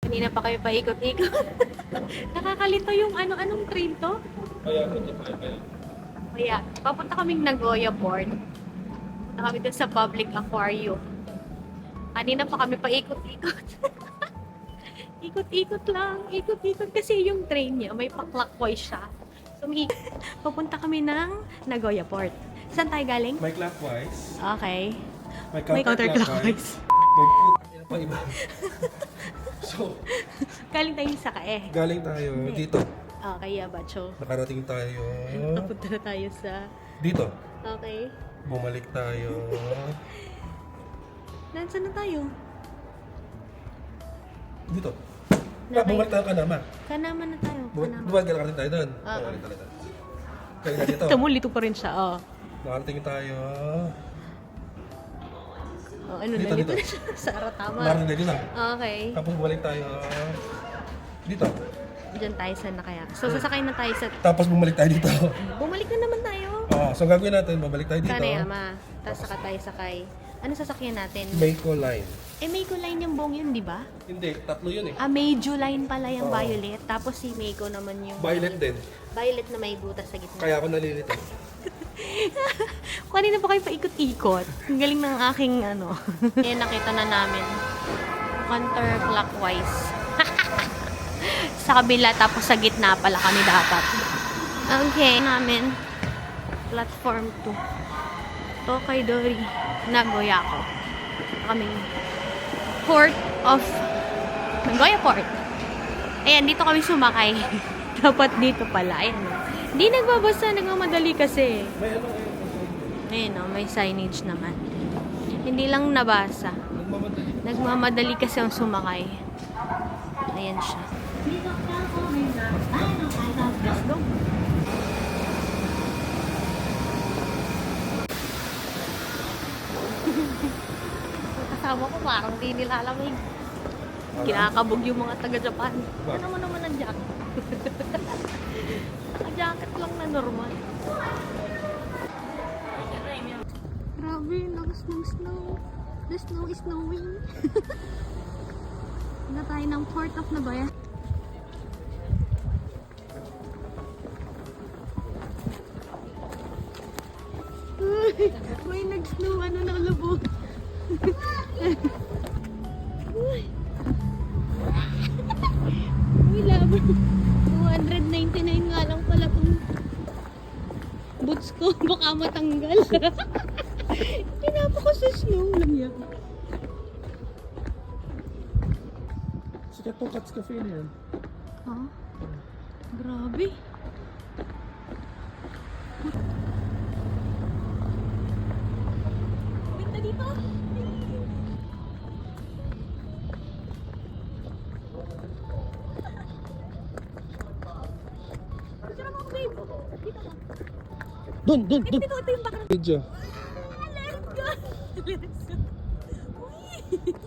Kanina pa kayo paikot-ikot. Nakakalito yung anong train to? Kaya, papunta kaming Nagoya Port. Punta kami dun sa public aquarium. Kanina pa kami paikot-ikot. Ikot-ikot lang. Ikot-ikot kasi yung train niya, may pa-clockwise siya. So, papunta kami ng Nagoya Port. Saan tayo galing? May clockwise. Okay. May May counterclockwise. May pa iba. So, Galing tayo sa Kae. galing tayo dito. Okay, Abacho. Nakarating tayo Papunta na tayo sa... dito. Okay. Bumalik tayo. Nasaan na tayo? Dito. Nakay- Bumalik tayo Kanama. Kanama na tayo. Kanama. Bumalik nakarating tayo doon. Oo. Bumalik tayo doon. Kaya na dito. Tumulito pa rin siya, oh. Nakarating tayo. Oh, ano Dito, na, dito dito. na siya. Sa Aratama. Nakarating tayo dito. Okay. Tapos bumalik tayo dito. Diyan tayo sa Nakaya. So, sasakay na tayo sa... Tapos bumalik tayo dito. Bumalik na naman tayo. So gagawin natin, babalik tayo dito. Kanayama. Tapos saka tayo sakay. Ano sasakyan natin? Meiko line. Meiko line yung buong yun, di ba? Hindi, tatlo yun eh. Meiju line pala yung Oo. violet. Tapos si Meiko naman yung... Violet din. Violet na may butas sa gitna. Kaya ako nalilito. Kanina pa kayo paikot-ikot. Ang galing ng aking ano. Ayan, nakita na namin. Counterclockwise. Sa kabila, tapos sa gitna pala kami dapat. Okay, namin. Platform 2. Tokaidori, Nagoya ko. Kaming Port of Nagoya Port. Ayan, dito kami sumakay. Dapat dito pala. Ayan. Hindi nagbabasa, nagmamadali kasi. May ano Ayan o, may signage naman. Hindi lang nabasa. nagmamadali. Nagmamadali kasi ang sumakay. Ayan siya. Let's go. Kasama ko parang di nilalamig. Kinakabog yung mga taga-Japan. Ano mo naman ang jacket? Naka-jacket lang na normal. Grabe, lakas ng snow. The snow is snowing. Punta tayo ng Port of Nagoya. Uy, may nag-snow. Ano na lubog? Uy. Uy, labo. 299 nga lang pala kung boots ko. Baka matanggal. Pinapa ko sa snow lang yan. Sikat tong Cats Cafe na yan. Ha? Grabe. Binta dito. Picture mo ako, babe. Dito ka. Dun! Ito yung background. Video. Let's go. Let's go. Uy.